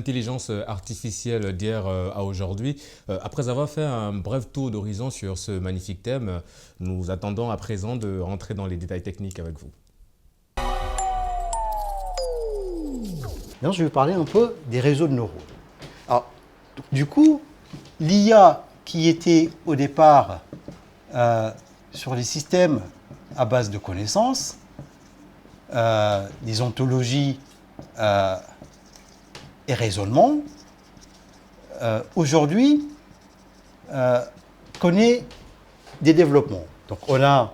l'intelligence artificielle d'hier à aujourd'hui. Après avoir fait un bref tour d'horizon sur ce magnifique thème, nous attendons à présent de rentrer dans les détails techniques avec vous. Maintenant, je vais vous parler un peu des réseaux de neurones. Alors, du coup, l'IA qui était au départ sur les systèmes à base de connaissances, des ontologies et raisonnements, aujourd'hui connaît des développements. Donc on a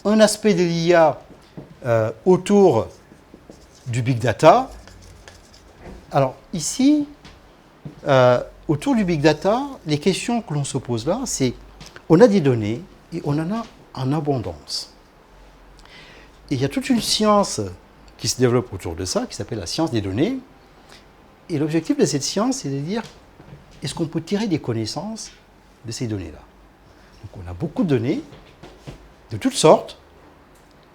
un aspect de l'IA autour du big data. Alors ici, autour du big data, les questions que l'on se pose là, c'est on a des données et on en a en abondance. Et il y a toute une science qui se développe autour de ça, qui s'appelle la science des données. Et l'objectif de cette science, c'est de dire, est-ce qu'on peut tirer des connaissances de ces données-là? Donc on a beaucoup de données, de toutes sortes,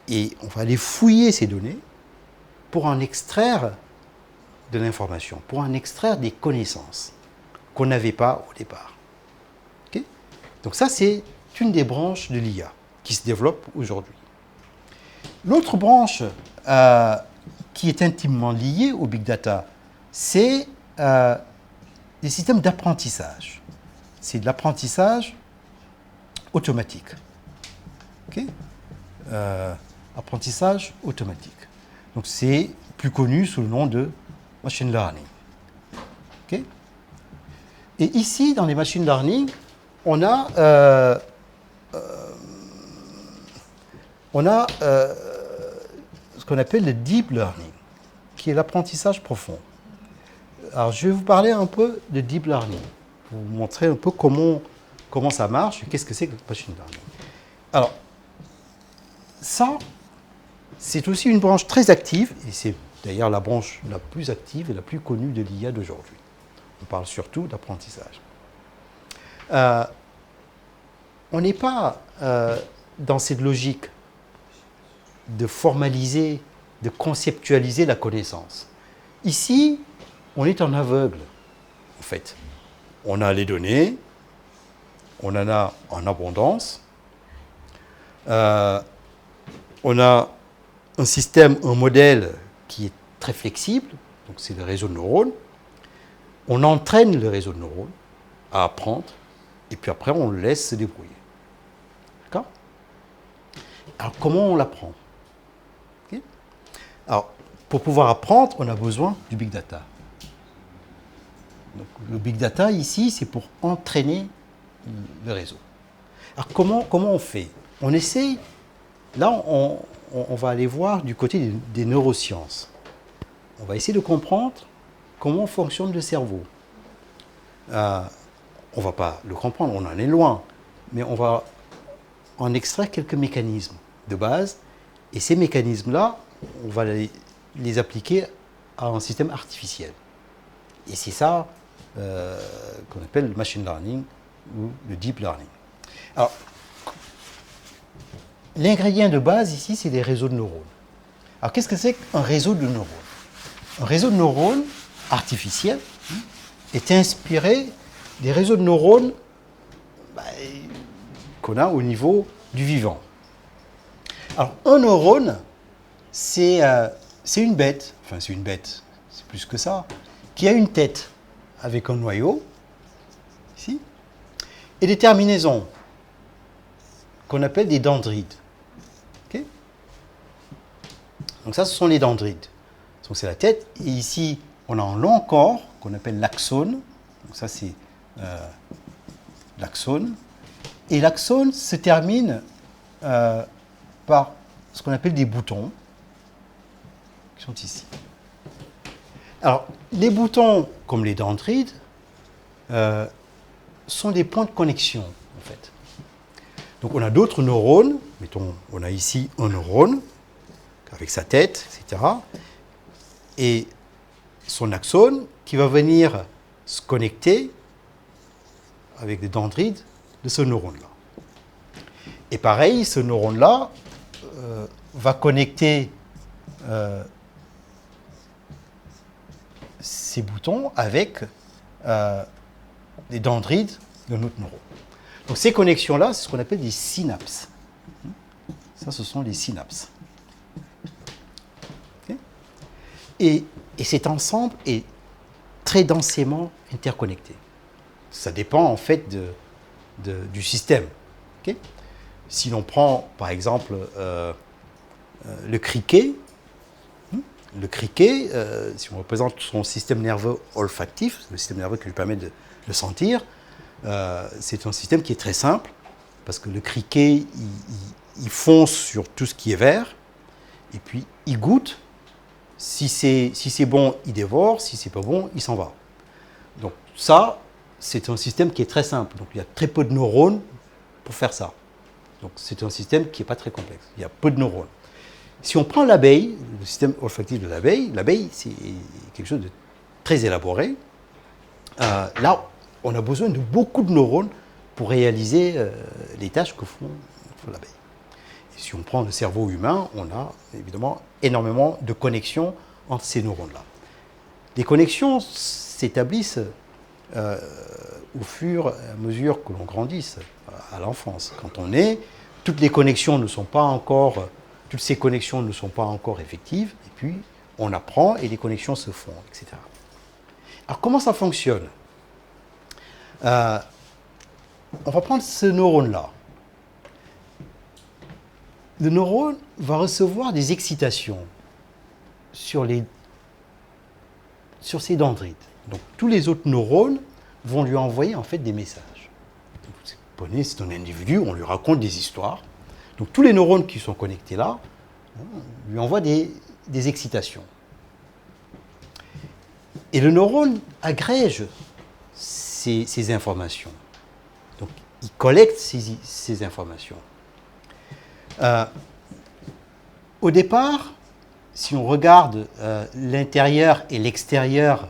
et on va aller fouiller ces données pour en extraire de l'information, pour en extraire des connaissances qu'on n'avait pas au départ. Okay? Donc ça, c'est une des branches de l'IA qui se développe aujourd'hui. L'autre branche qui est intimement liée au big data, c'est les systèmes d'apprentissage. C'est de l'apprentissage automatique. Okay? Apprentissage automatique. Donc c'est plus connu sous le nom de machine learning. Okay? Et ici, dans les machine learning, on a ce qu'on appelle le deep learning, qui est l'apprentissage profond. Alors, je vais vous parler un peu de deep learning, pour vous montrer un peu comment ça marche et qu'est-ce que c'est que le machine learning. Alors, ça, c'est aussi une branche très active, et c'est d'ailleurs la branche la plus active et la plus connue de l'IA d'aujourd'hui. On parle surtout d'apprentissage. On n'est pas dans cette logique de formaliser, de conceptualiser la connaissance. Ici, on est en aveugle, en fait. On a les données, on en a en abondance, on a un système, un modèle qui est très flexible, donc c'est le réseau de neurones. On entraîne le réseau de neurones à apprendre, et puis après, on le laisse se débrouiller. D'accord? Alors, comment on l'apprend? Okay? Alors, pour pouvoir apprendre, on a besoin du big data. Donc, le big data, ici, c'est pour entraîner le réseau. Alors, comment on fait? On essaie, là, on va aller voir du côté des neurosciences. On va essayer de comprendre comment fonctionne le cerveau. On ne va pas le comprendre, on en est loin, mais on va en extraire quelques mécanismes de base, et ces mécanismes-là, on va les appliquer à un système artificiel. Et c'est ça qu'on appelle le machine learning ou le deep learning. Alors, l'ingrédient de base ici, c'est les réseaux de neurones. Alors, qu'est-ce que c'est qu'un réseau de neurones? Un réseau de neurones artificiel est inspiré des réseaux de neurones qu'on a au niveau du vivant. Alors, un neurone, c'est une bête, enfin c'est une bête, c'est plus que ça, qui a une tête avec un noyau, ici, et des terminaisons qu'on appelle des dendrites. Okay? Donc ça, ce sont les dendrites. Donc c'est la tête, et ici, on a un long corps qu'on appelle l'axone. Donc ça, c'est l'axone. Et l'axone se termine par ce qu'on appelle des boutons, qui sont ici. Alors, les boutons, comme les dendrites, sont des points de connexion, en fait. Donc, on a d'autres neurones. Mettons, on a ici un neurone, avec sa tête, etc. Et son axone, qui va venir se connecter avec des dendrites de ce neurone-là. Et pareil, ce neurone-là va connecter ces boutons avec les dendrites de notre neurone. Donc ces connexions-là, c'est ce qu'on appelle des synapses. Ça, ce sont les synapses. Okay. Et cet ensemble est très densément interconnecté. Ça dépend en fait du système. Okay. Si l'on prend par exemple le criquet, si on représente son système nerveux olfactif, le système nerveux qui lui permet de sentir, c'est un système qui est très simple, parce que le criquet, il fonce sur tout ce qui est vert, et puis il goûte. Si c'est bon, il dévore. Si c'est pas bon, il s'en va. Donc ça, c'est un système qui est très simple. Donc il y a très peu de neurones pour faire ça. Donc c'est un système qui n'est pas très complexe. Il y a peu de neurones. Si on prend l'abeille, le système olfactif de l'abeille, c'est quelque chose de très élaboré. Là, on a besoin de beaucoup de neurones pour réaliser les tâches que font l'abeille. Et si on prend le cerveau humain, on a évidemment énormément de connexions entre ces neurones-là. Les connexions s'établissent au fur et à mesure que l'on grandisse à l'enfance. Quand on est, toutes ces connexions ne sont pas encore effectives, et puis on apprend et les connexions se font, etc. Alors comment ça fonctionne ? On va prendre ce neurone-là. Le neurone va recevoir des excitations sur ses dendrites. Donc tous les autres neurones vont lui envoyer en fait des messages. Vous comprenez, c'est un individu, on lui raconte des histoires. Donc tous les neurones qui sont connectés là lui envoient des excitations. Et le neurone agrège ces informations. Donc il collecte ces informations. Au départ, si on regarde l'intérieur et l'extérieur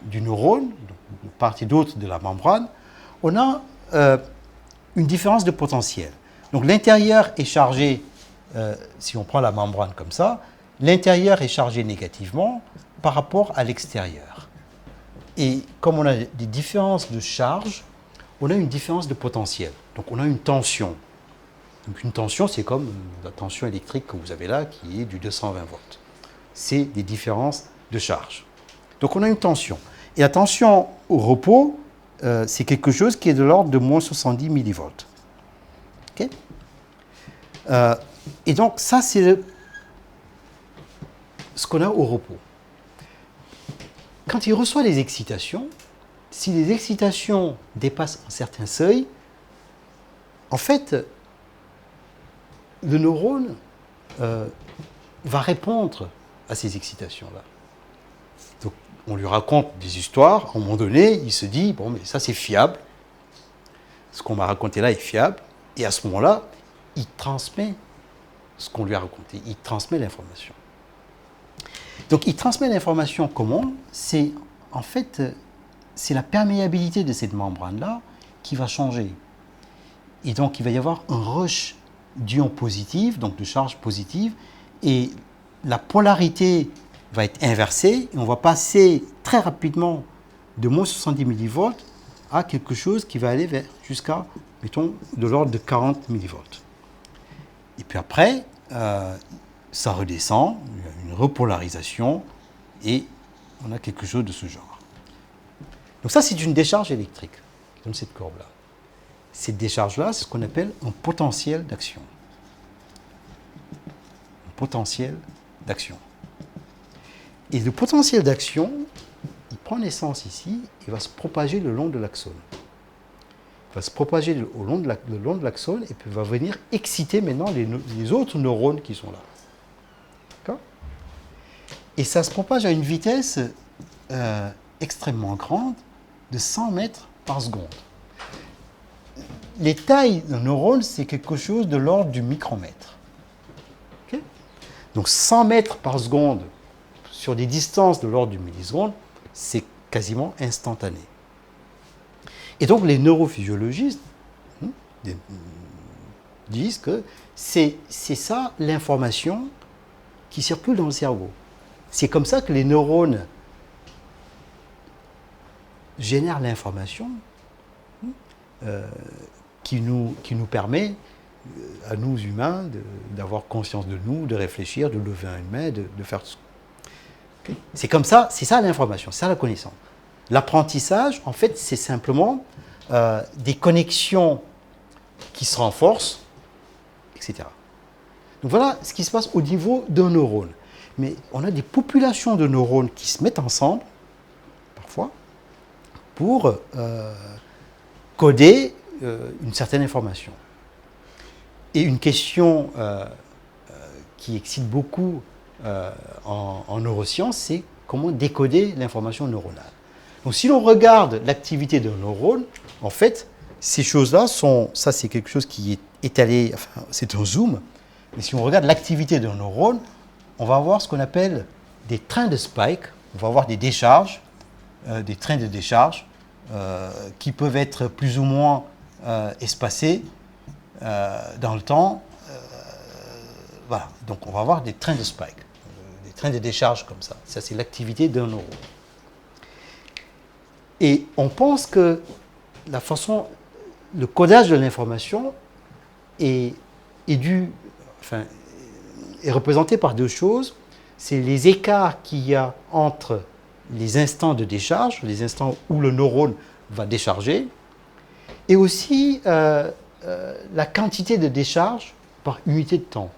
du neurone, donc une partie d'autre de la membrane, on a une différence de potentiel. Donc l'intérieur est chargé, si on prend la membrane comme ça, l'intérieur est chargé négativement par rapport à l'extérieur. Et comme on a des différences de charge, on a une différence de potentiel. Donc on a une tension. Donc une tension, c'est comme la tension électrique que vous avez là, qui est du 220 volts. C'est des différences de charge. Donc on a une tension. Et la tension au repos, c'est quelque chose qui est de l'ordre de moins 70 millivolts. Okay. Et donc ça, c'est ce qu'on a au repos. Quand il reçoit les excitations, si les excitations dépassent un certain seuil, en fait, le neurone va répondre à ces excitations-là. Donc, on lui raconte des histoires, à un moment donné, il se dit, bon, mais ça c'est fiable, ce qu'on m'a raconté là est fiable, et à ce moment-là, il transmet ce qu'on lui a raconté, il transmet l'information. Donc, il transmet l'information comment ? C'est, en fait, c'est la perméabilité de cette membrane-là qui va changer. Et donc, il va y avoir un rush d'ions positifs, donc de charge positive, et la polarité va être inversée, et on va passer très rapidement de moins 70 millivolts à quelque chose qui va aller jusqu'à, mettons, de l'ordre de 40 millivolts. Et puis après, ça redescend, il y a une repolarisation, et on a quelque chose de ce genre. Donc ça, c'est une décharge électrique, qui donne cette courbe-là. Cette décharge-là, c'est ce qu'on appelle un potentiel d'action. Un potentiel d'action. Et le potentiel d'action, il prend naissance ici, il va se propager le long de l'axone. Il va se propager le long de l'axone et puis va venir exciter maintenant les autres neurones qui sont là. D'accord ? Et ça se propage à une vitesse extrêmement grande de 100 mètres par seconde. Les tailles d'un neurone, c'est quelque chose de l'ordre du micromètre. Okay ? Donc 100 mètres par seconde sur des distances de l'ordre du milliseconde, c'est quasiment instantané. Et donc les neurophysiologistes disent que c'est ça l'information qui circule dans le cerveau. C'est comme ça que les neurones génère l'information qui nous permet, à nous humains, d'avoir conscience de nous, de réfléchir, de lever une main, de faire tout. Okay. C'est comme ça, c'est ça l'information, c'est ça la connaissance. L'apprentissage, en fait, c'est simplement des connexions qui se renforcent, etc. Donc voilà ce qui se passe au niveau d'un neurone. Mais on a des populations de neurones qui se mettent ensemble, parfois, pour coder une certaine information. Et une question qui excite beaucoup en neurosciences, c'est comment décoder l'information neuronale. Donc si l'on regarde l'activité d'un neurone, en fait, ces choses-là sont, ça c'est quelque chose qui est étalé, enfin c'est un zoom, mais si on regarde l'activité d'un neurone, on va avoir ce qu'on appelle des trains de spike, on va avoir des décharges, des trains de décharge qui peuvent être plus ou moins espacés dans le temps. Voilà, donc on va avoir des trains de spike, des trains de décharge comme ça. Ça c'est l'activité d'un neurone. Et on pense que la façon, le codage de l'information est représenté par deux choses. C'est les écarts qu'il y a entre les instants de décharge, les instants où le neurone va décharger, et aussi la quantité de décharge par unité de temps.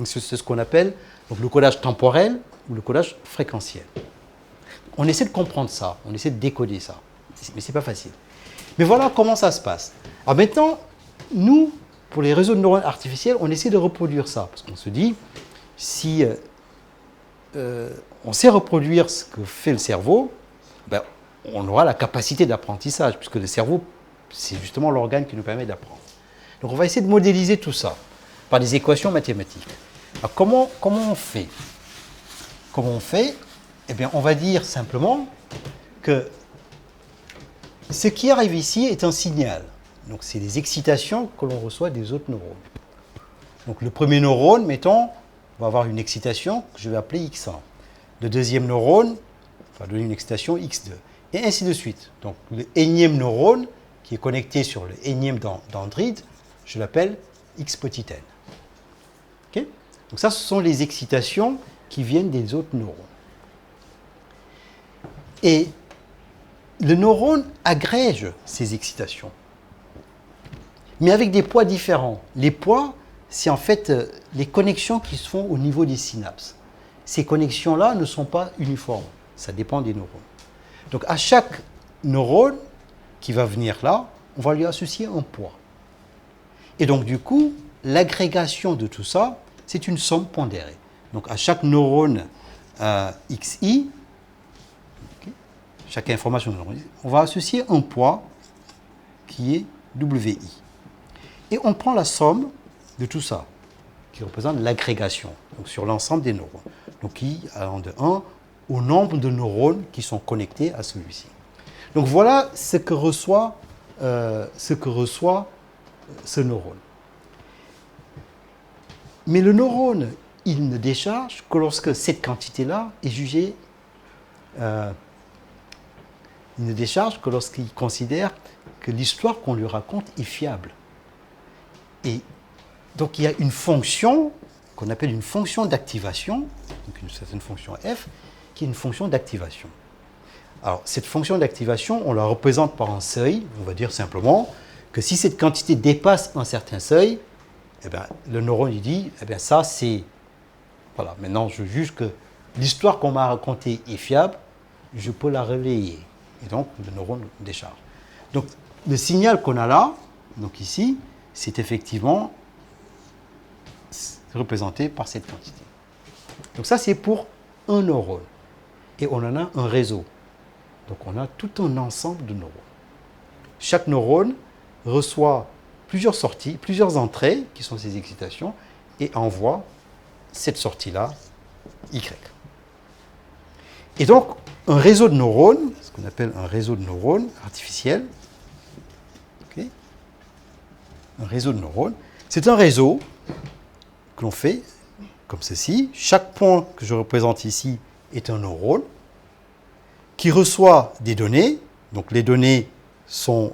C'est ce qu'on appelle donc, le codage temporel ou le codage fréquentiel. On essaie de comprendre ça, on essaie de décoder ça, mais ce n'est pas facile. Mais voilà comment ça se passe. Alors maintenant, nous, pour les réseaux de neurones artificiels, on essaie de reproduire ça, parce qu'on se dit, si on sait reproduire ce que fait le cerveau, ben, on aura la capacité d'apprentissage, puisque le cerveau, c'est justement l'organe qui nous permet d'apprendre. Donc on va essayer de modéliser tout ça par des équations mathématiques. Alors comment on fait? Comment on fait? Eh bien, on va dire simplement que ce qui arrive ici est un signal. Donc, c'est des excitations que l'on reçoit des autres neurones. Donc, le premier neurone, mettons, va avoir une excitation que je vais appeler X1. Le deuxième neurone va donner une excitation X2. Et ainsi de suite. Donc, le énième neurone qui est connecté sur le énième dendrite, je l'appelle X petit n. Okay? Donc, ça, ce sont les excitations qui viennent des autres neurones. Et le neurone agrège ces excitations, mais avec des poids différents. Les poids, c'est en fait les connexions qui se font au niveau des synapses. Ces connexions-là ne sont pas uniformes, ça dépend des neurones. Donc à chaque neurone qui va venir là, on va lui associer un poids. Et donc du coup, l'agrégation de tout ça, c'est une somme pondérée. Donc à chaque neurone XI, chaque information, on va associer un poids qui est WI. Et on prend la somme de tout ça, qui représente l'agrégation, donc sur l'ensemble des neurones. Donc I allant de 1 au nombre de neurones qui sont connectés à celui-ci. Donc voilà ce que reçoit ce neurone. Mais le neurone, il ne décharge que lorsque cette quantité-là est jugée... il ne décharge que lorsqu'il considère que l'histoire qu'on lui raconte est fiable. Et donc il y a une fonction qu'on appelle une fonction d'activation, donc une certaine fonction f, qui est une fonction d'activation. Alors cette fonction d'activation, on la représente par un seuil. On va dire simplement que si cette quantité dépasse un certain seuil, eh bien, le neurone il dit, eh bien, ça c'est... Voilà, maintenant je juge que l'histoire qu'on m'a racontée est fiable, je peux la relayer. Et donc, le neurone décharge. Donc, le signal qu'on a là, donc ici, c'est effectivement représenté par cette quantité. Donc ça, c'est pour un neurone. Et on en a un réseau. Donc, on a tout un ensemble de neurones. Chaque neurone reçoit plusieurs sorties, plusieurs entrées, qui sont ces excitations, et envoie cette sortie-là, Y. Et donc, un réseau de neurones, ce qu'on appelle un réseau de neurones artificiel, okay, un réseau de neurones, c'est un réseau que l'on fait comme ceci. Chaque point que je représente ici est un neurone. qui reçoit des données. Donc les données sont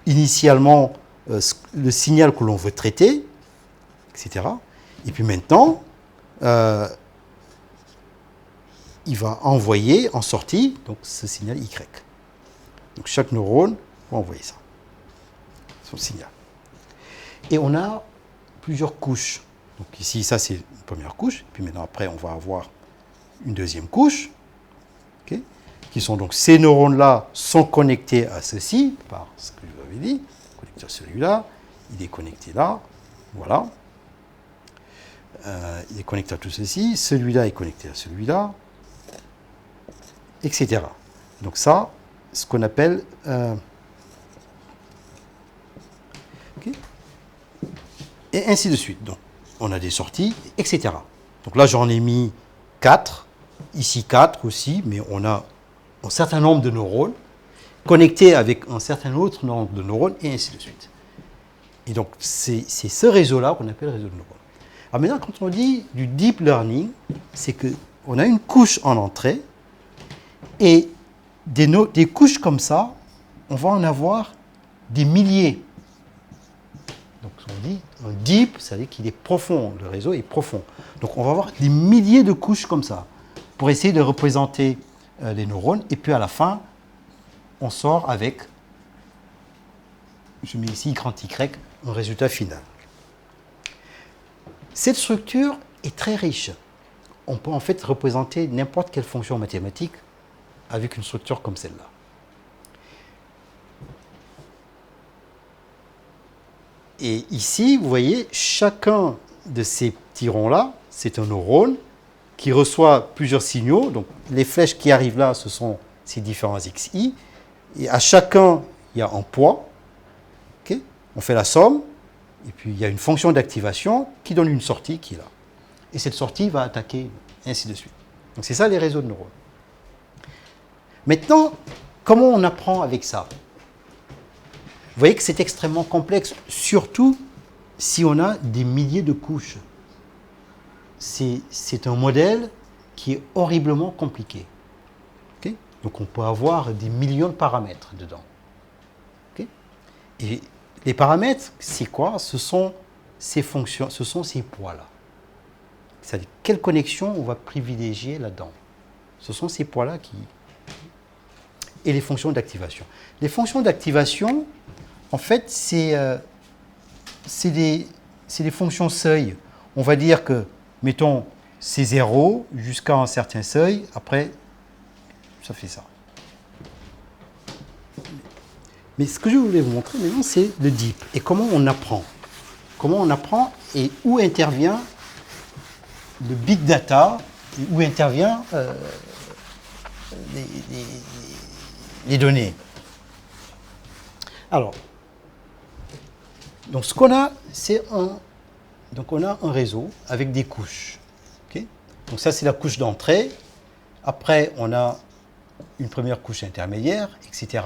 initialement le signal que l'on veut traiter, etc. Et puis maintenant, il va envoyer en sortie donc, ce signal Y. Donc chaque neurone va envoyer ça, son signal. Et on a plusieurs couches. Donc ici, ça c'est une première couche. Et puis maintenant, après, on va avoir une deuxième couche. Okay, qui sont donc ces neurones-là sont connectés à ceci, par ce que je vous avais dit. Connecté à celui-là, il est connecté là. Voilà. Il est connecté à tout ceci. Celui-là est connecté à celui-là. Etc. Donc ça, ce qu'on appelle... okay, et ainsi de suite. Donc, on a des sorties, etc. Donc là, j'en ai mis 4. Ici 4 aussi, mais on a un certain nombre de neurones connectés avec un certain autre nombre de neurones, et ainsi de suite. Et donc, c'est ce réseau-là qu'on appelle réseau de neurones. Alors maintenant, quand on dit du deep learning, c'est qu'on a une couche en entrée, et des couches comme ça, on va en avoir des milliers. Donc, on dit un deep, ça veut dire qu'il est profond, le réseau est profond. Donc, on va avoir des milliers de couches comme ça, pour essayer de représenter les neurones, et puis à la fin, on sort avec, je mets ici grand Y, un résultat final. Cette structure est très riche. On peut en fait représenter n'importe quelle fonction mathématique avec une structure comme celle-là. Et ici, vous voyez, chacun de ces petits ronds-là, c'est un neurone qui reçoit plusieurs signaux. Donc, les flèches qui arrivent là, ce sont ces différents XI. Et à chacun, il y a un poids. Okay, on fait la somme. Et puis, il y a une fonction d'activation qui donne une sortie qui est là. Et cette sortie va attaquer, ainsi de suite. Donc, c'est ça les réseaux de neurones. Maintenant, comment on apprend avec ça? Vous voyez que c'est extrêmement complexe, surtout si on a des milliers de couches. C'est un modèle qui est horriblement compliqué. Okay, donc on peut avoir des millions de paramètres dedans. Okay, et les paramètres, c'est quoi? Ce sont ces fonctions, ce sont ces poids-là. C'est-à-dire quelle connexion on va privilégier là-dedans. Ce sont ces poids-là qui... Et les fonctions d'activation. Les fonctions d'activation, en fait, c'est des fonctions seuil. On va dire que, mettons, c'est 0 jusqu'à un certain seuil. Après, ça fait ça. Mais ce que je voulais vous montrer maintenant, c'est le deep. Et comment on apprend. Comment on apprend et où intervient le big data, et où intervient les données. Alors, donc ce qu'on a, c'est on a un réseau avec des couches. Okay, donc ça, c'est la couche d'entrée. Après, on a une première couche intermédiaire, etc.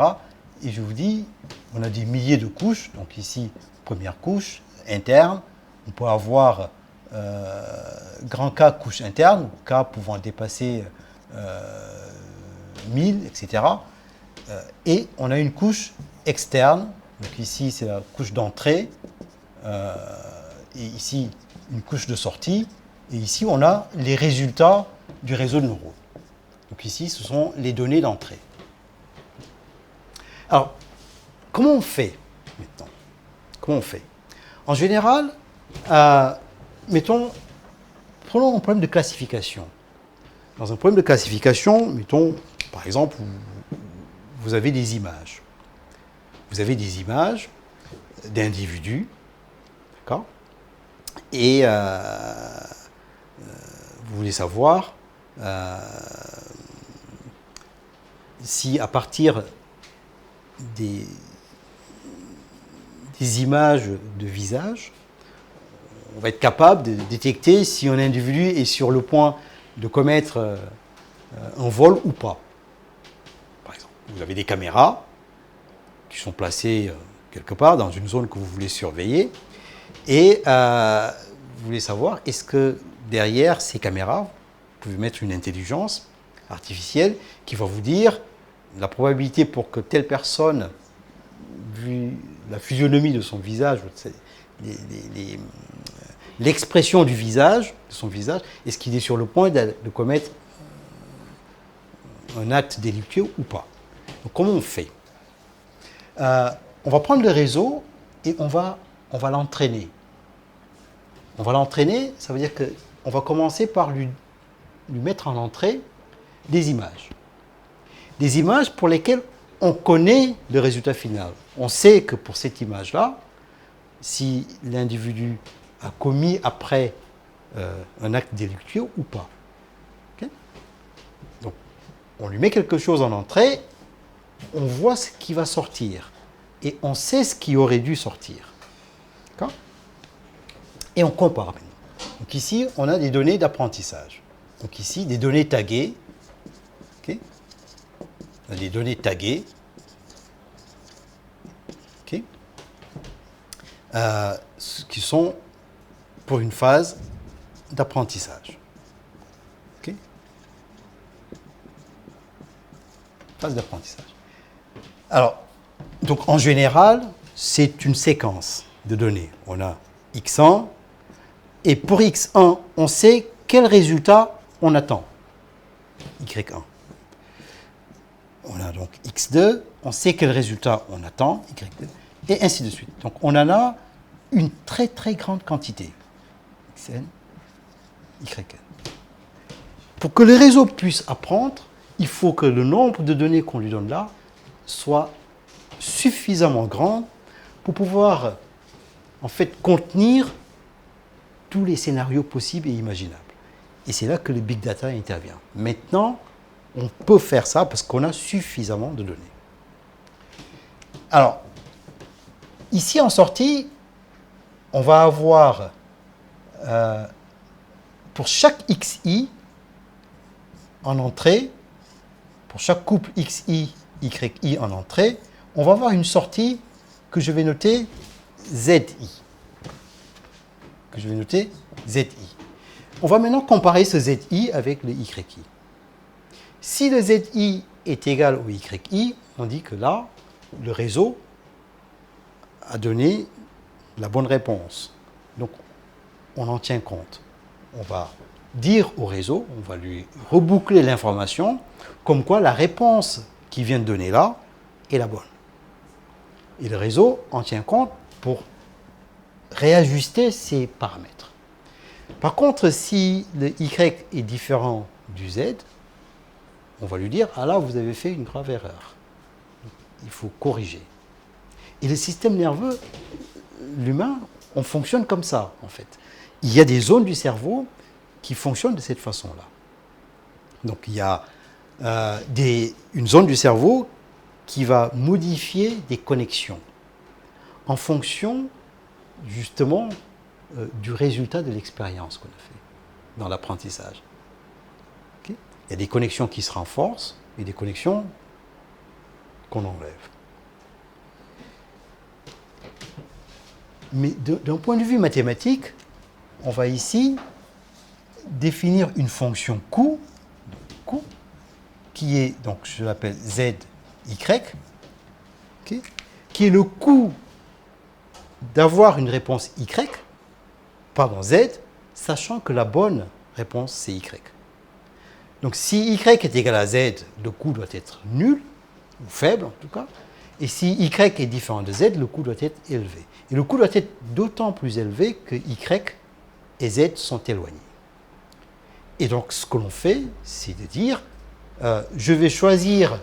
Et je vous dis, on a des milliers de couches. Donc ici, première couche interne. On peut avoir grand K couche interne, K pouvant dépasser 1000, etc. Et on a une couche externe. Donc ici, c'est la couche d'entrée. Et ici, une couche de sortie. Et ici, on a les résultats du réseau de neurones. Donc ici, ce sont les données d'entrée. Alors, comment on fait maintenant? Comment on fait? En général, prenons un problème de classification. Dans un problème de classification, mettons, par exemple, vous avez des images. Vous avez des images d'individus, d'accord? Et vous voulez savoir si à partir des images de visage, on va être capable de détecter si un individu est sur le point de commettre un vol ou pas. Par exemple, vous avez des caméras qui sont placées quelque part dans une zone que vous voulez surveiller et vous voulez savoir est-ce que derrière ces caméras, pouvez mettre une intelligence artificielle qui va vous dire la probabilité pour que telle personne, vu la physionomie de son visage, l'expression du visage, de son visage, est-ce qu'il est sur le point de commettre un acte délictueux ou pas. Donc comment on fait? On va prendre le réseau et on va l'entraîner. On va l'entraîner, ça veut dire qu'on va commencer par lui mettre en entrée des images. Des images pour lesquelles on connaît le résultat final. On sait que pour cette image-là, si l'individu a commis après un acte délictueux ou pas. Okay? Donc, on lui met quelque chose en entrée, on voit ce qui va sortir. Et on sait ce qui aurait dû sortir. D'accord? Et on compare maintenant. Donc ici, on a des données d'apprentissage. Donc ici, des données taguées. Okay? On a des données taguées. Okay? Qui sont pour une phase d'apprentissage. Okay? Phase d'apprentissage. Alors, donc en général, c'est une séquence de données. On a x1, et pour x1, on sait quel résultat on attend. y1. On a donc x2, on sait quel résultat on attend, y2, et ainsi de suite. Donc on en a une très très grande quantité. xn, yn. Pour que le réseau puisse apprendre, il faut que le nombre de données qu'on lui donne là soit suffisamment grand pour pouvoir en fait contenir tous les scénarios possibles et imaginables. Et c'est là que le big data intervient. Maintenant, on peut faire ça parce qu'on a suffisamment de données. Alors, ici en sortie, on va avoir pour chaque xi en entrée, pour chaque couple xi, yi en entrée, on va avoir une sortie que je vais noter zi. Que je vais noter zi. On va maintenant comparer ce zi avec le yi. Si le zi est égal au yi, on dit que là, le réseau a donné la bonne réponse. Donc, on en tient compte. On va dire au réseau, on va lui reboucler l'information, comme quoi la réponse qu'il vient de donner là est la bonne. Et le réseau en tient compte pour réajuster ses paramètres. Par contre, si le y est différent du z, on va lui dire « Ah là, vous avez fait une grave erreur. Il faut corriger. » Et le système nerveux, l'humain, on fonctionne comme ça, en fait. Il y a des zones du cerveau qui fonctionnent de cette façon-là. Donc, il y a une zone du cerveau qui va modifier des connexions en fonction, justement, du résultat de l'expérience qu'on a fait dans l'apprentissage. Okay? Il y a des connexions qui se renforcent et des connexions qu'on enlève. Mais d'un point de vue mathématique, on va ici définir une fonction coût, qui est, donc je l'appelle zy, okay, qui est le coût d'avoir une réponse z, sachant que la bonne réponse c'est y. Donc si y est égal à z, le coût doit être nul, ou faible en tout cas, et si y est différent de z, le coût doit être élevé. Et le coût doit être d'autant plus élevé que y et z sont éloignés. Et donc ce que l'on fait, c'est de dire, je vais choisir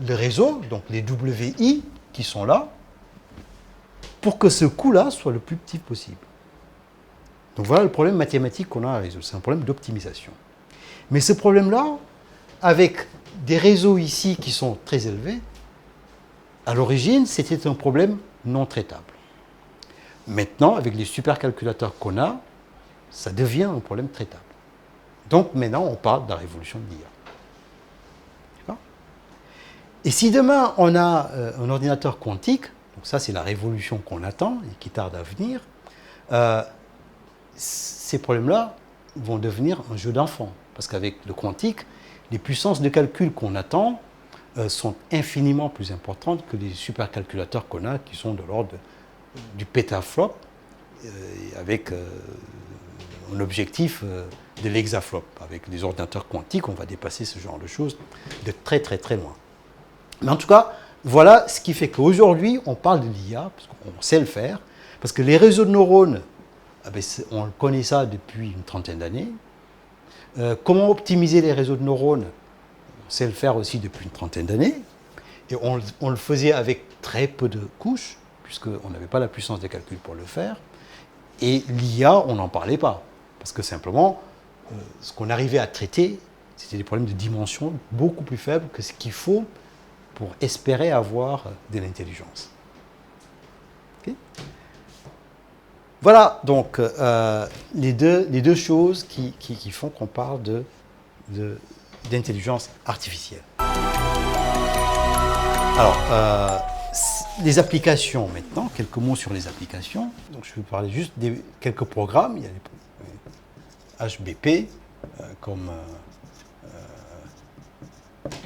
le réseau, donc les WI qui sont là, pour que ce coût-là soit le plus petit possible. Donc voilà le problème mathématique qu'on a à résoudre, c'est un problème d'optimisation. Mais ce problème-là, avec des réseaux ici qui sont très élevés, à l'origine, c'était un problème non traitable. Maintenant, avec les supercalculateurs qu'on a, ça devient un problème traitable. Donc maintenant, on parle de la révolution de l'IA. Et si demain, on a un ordinateur quantique, donc ça c'est la révolution qu'on attend et qui tarde à venir, ces problèmes-là vont devenir un jeu d'enfant. Parce qu'avec le quantique, les puissances de calcul qu'on attend sont infiniment plus importantes que les supercalculateurs qu'on a, qui sont de l'ordre du pétaflop, avec un objectif de l'hexaflop. Avec les ordinateurs quantiques, on va dépasser ce genre de choses de très très très loin. Mais en tout cas, voilà ce qui fait qu'aujourd'hui, on parle de l'IA, parce qu'on sait le faire, parce que les réseaux de neurones, on connaît ça depuis une trentaine d'années. Comment optimiser les réseaux de neurones? On sait le faire aussi depuis une trentaine d'années. Et on le faisait avec très peu de couches, puisqu'on n'avait pas la puissance de calcul pour le faire. Et l'IA, on n'en parlait pas. Parce que simplement, ce qu'on arrivait à traiter, c'était des problèmes de dimension beaucoup plus faibles que ce qu'il faut pour espérer avoir de l'intelligence. Okay. Voilà donc les deux choses qui font qu'on parle d'intelligence artificielle. Alors, les applications maintenant, quelques mots sur les applications. Donc, je vais vous parler juste de quelques programmes. Il y a les HBP, comme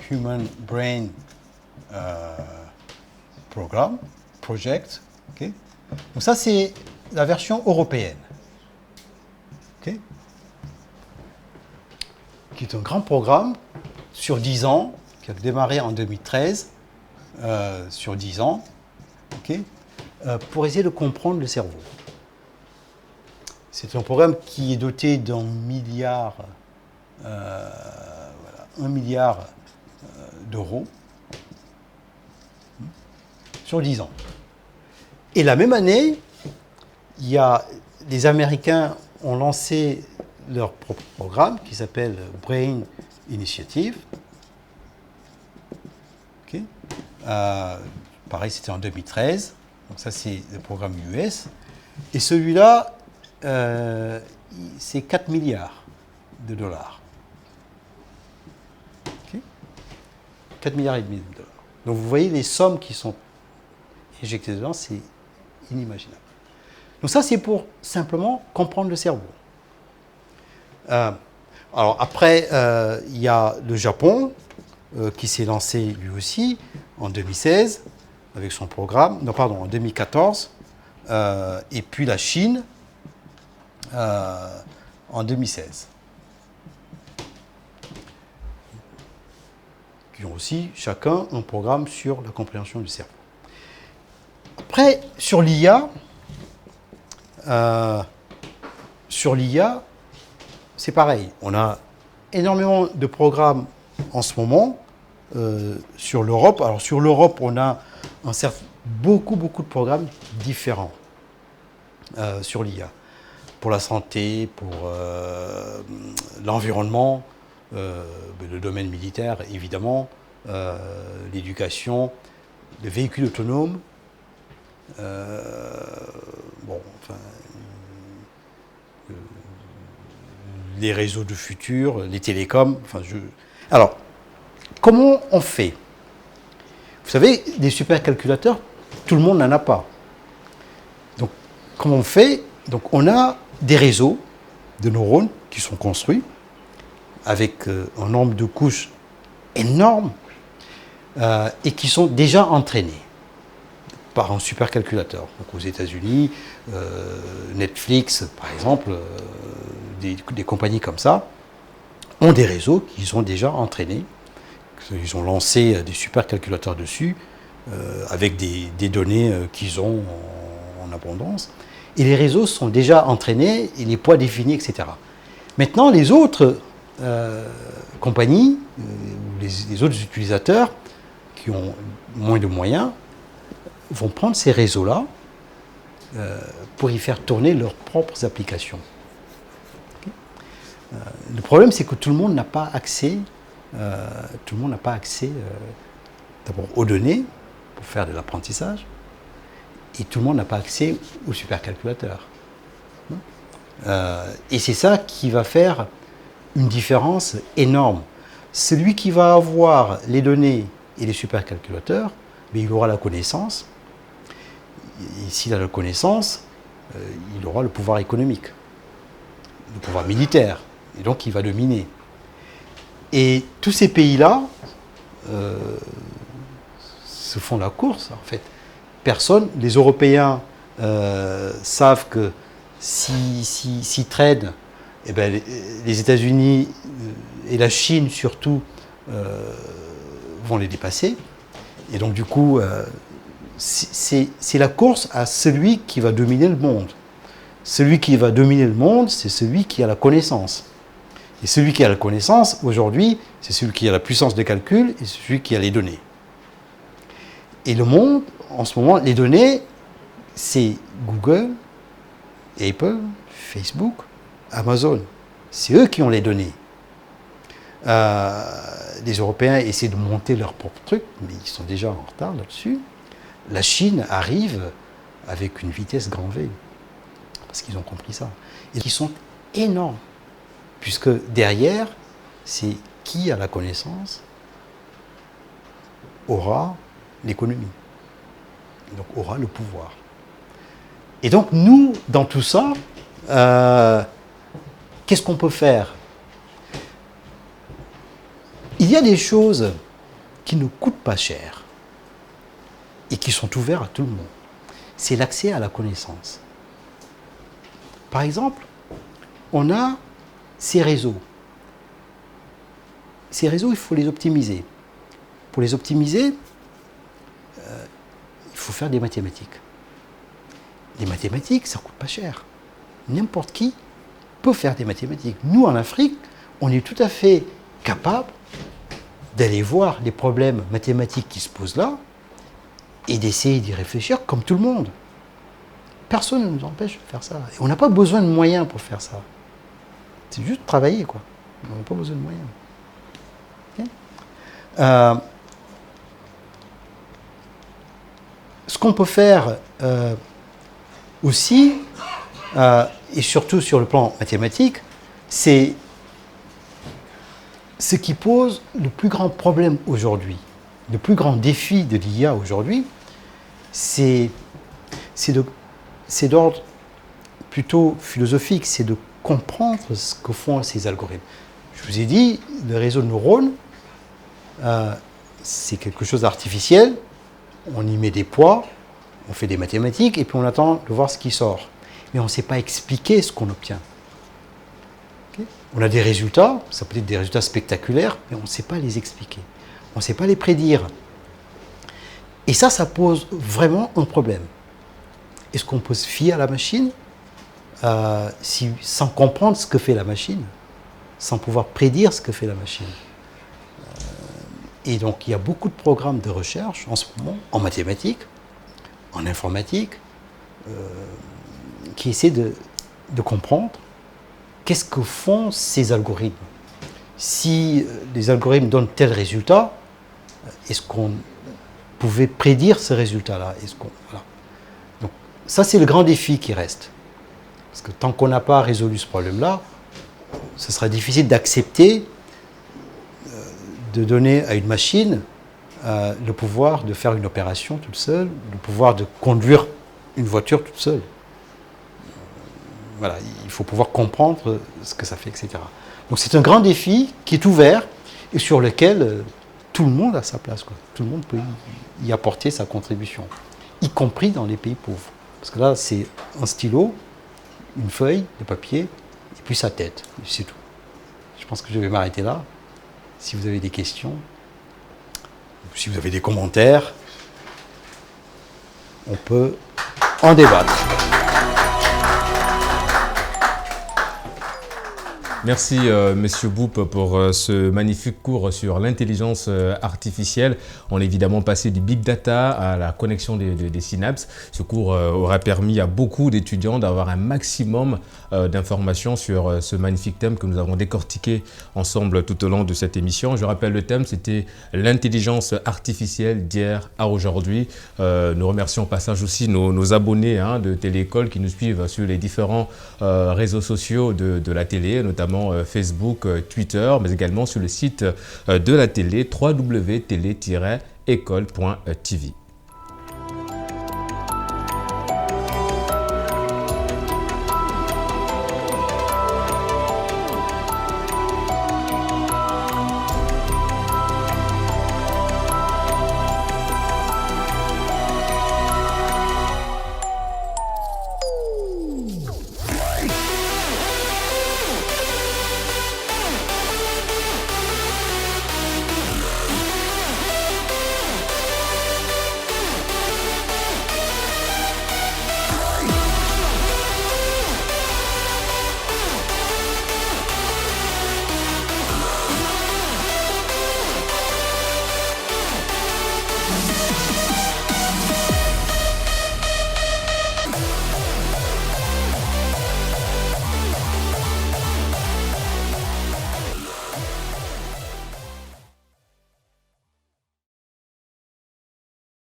Human Brain Program, Project. Okay. Donc ça, c'est la version européenne. Okay. Qui est un grand programme sur 10 ans, qui a démarré en 2013, sur 10 ans, okay, pour essayer de comprendre le cerveau. C'est un programme qui est doté d'un milliard, 1 milliard d'euros sur 10 ans. Et la même année, les Américains ont lancé leur propre programme qui s'appelle Brain Initiative. Okay. Pareil, c'était en 2013. Donc ça, c'est le programme US. Et celui-là, c'est 4 milliards de dollars. Okay. 4 milliards et demi de dollars. Donc vous voyez les sommes qui sont injectées dedans, c'est inimaginable. Donc ça, c'est pour simplement comprendre le cerveau. Alors après, il y a le Japon qui s'est lancé lui aussi en 2016 avec son programme, non pardon, en 2014, et puis la Chine en 2016. Qui ont aussi chacun un programme sur la compréhension du cerveau. Après, sur l'IA, c'est pareil. On a énormément de programmes en ce moment sur l'Europe. Alors sur l'Europe, on a beaucoup de programmes différents sur l'IA. Pour la santé, pour l'environnement, le domaine militaire, évidemment, l'éducation, les véhicules autonomes, les réseaux de futur, les télécoms. Alors, comment on fait? Vous savez, des supercalculateurs, tout le monde n'en a pas. Donc, comment on fait? Donc, on a des réseaux de neurones qui sont construits avec un nombre de couches énorme et qui sont déjà entraînés par un supercalculateur. Donc aux États-Unis, Netflix, par exemple, des compagnies comme ça, ont des réseaux qui sont déjà entraînés. Ils ont lancé des supercalculateurs dessus avec des données qu'ils ont en abondance. Et les réseaux sont déjà entraînés, et les poids définis, etc. Maintenant, les autres compagnies, les autres utilisateurs qui ont moins de moyens, vont prendre ces réseaux-là pour y faire tourner leurs propres applications. Okay. Le problème, c'est que tout le monde n'a pas accès, d'abord aux données pour faire de l'apprentissage, et tout le monde n'a pas accès aux supercalculateurs. Et c'est ça qui va faire une différence énorme. Celui qui va avoir les données et les supercalculateurs, mais il aura la connaissance. Et s'il a la connaissance, il aura le pouvoir économique. le pouvoir militaire, et donc il va dominer. Et tous ces pays-là se font la course, en fait. Les Européens savent que s'ils traînent, eh ben, les États-Unis et la Chine surtout vont les dépasser. Et donc du coup, c'est la course à celui qui va dominer le monde. Celui qui va dominer le monde, c'est celui qui a la connaissance. Et celui qui a la connaissance, aujourd'hui, c'est celui qui a la puissance de calcul et celui qui a les données. Et le monde, en ce moment, les données, c'est Google, Apple, Facebook, Amazon. C'est eux qui ont les données. Les Européens essaient de monter leur propre truc, mais ils sont déjà en retard là-dessus. La Chine arrive avec une vitesse grand V, parce qu'ils ont compris ça. Et ils sont énormes, puisque derrière, c'est qui a la connaissance aura l'économie, donc aura le pouvoir. Et donc nous, dans tout ça, qu'est-ce qu'on peut faire? Il y a des choses qui ne coûtent pas cher et qui sont ouvertes à tout le monde. C'est l'accès à la connaissance. Par exemple, on a ces réseaux. Ces réseaux, il faut les optimiser. Pour les optimiser, il faut faire des mathématiques. Les mathématiques, ça ne coûte pas cher. N'importe qui peut faire des mathématiques. Nous, en Afrique, on est tout à fait capable d'aller voir les problèmes mathématiques qui se posent là et d'essayer d'y réfléchir comme tout le monde. Personne ne nous empêche de faire ça. Et on n'a pas besoin de moyens pour faire ça. C'est juste travailler, quoi. On n'a pas besoin de moyens. Okay. Ce qu'on peut faire aussi, et surtout sur le plan mathématique, c'est ce qui pose le plus grand problème aujourd'hui, le plus grand défi de l'IA aujourd'hui, c'est d'ordre plutôt philosophique, c'est de comprendre ce que font ces algorithmes. Je vous ai dit, le réseau de neurones, c'est quelque chose d'artificiel, on y met des poids, on fait des mathématiques et puis on attend de voir ce qui sort. Mais on ne sait pas expliquer ce qu'on obtient. On a des résultats, ça peut être des résultats spectaculaires, mais on ne sait pas les expliquer. On ne sait pas les prédire. Et ça pose vraiment un problème. Est-ce qu'on peut se fier à la machine sans comprendre ce que fait la machine, sans pouvoir prédire ce que fait la machine? Et donc, il y a beaucoup de programmes de recherche en ce moment, en mathématiques, en informatique, qui essaient de comprendre qu'est-ce que font ces algorithmes. Si les algorithmes donnent tel résultat, est-ce qu'on pouvait prédire ce résultat-là? Voilà. Donc, ça, c'est le grand défi qui reste. Parce que tant qu'on n'a pas résolu ce problème-là, ce sera difficile d'accepter de donner à une machine le pouvoir de faire une opération toute seule, le pouvoir de conduire une voiture toute seule. Voilà, il faut pouvoir comprendre ce que ça fait, etc. Donc c'est un grand défi qui est ouvert et sur lequel tout le monde a sa place, quoi. Tout le monde peut y apporter sa contribution, y compris dans les pays pauvres. Parce que là, c'est un stylo, une feuille de papier et puis sa tête, c'est tout. Je pense que je vais m'arrêter là. Si vous avez des questions, si vous avez des commentaires, on peut en débattre. Merci, Monsieur Boup, pour ce magnifique cours sur l'intelligence artificielle. On est évidemment passé du big data à la connexion des synapses. Ce cours aura permis à beaucoup d'étudiants d'avoir un maximum d'informations sur ce magnifique thème que nous avons décortiqué ensemble tout au long de cette émission. Je rappelle le thème, c'était l'intelligence artificielle d'hier à aujourd'hui. Nous remercions au passage aussi nos abonnés de Téléécole qui nous suivent sur les différents réseaux sociaux de la télé, notamment Facebook, Twitter, mais également sur le site de la télé www.télé-école.tv.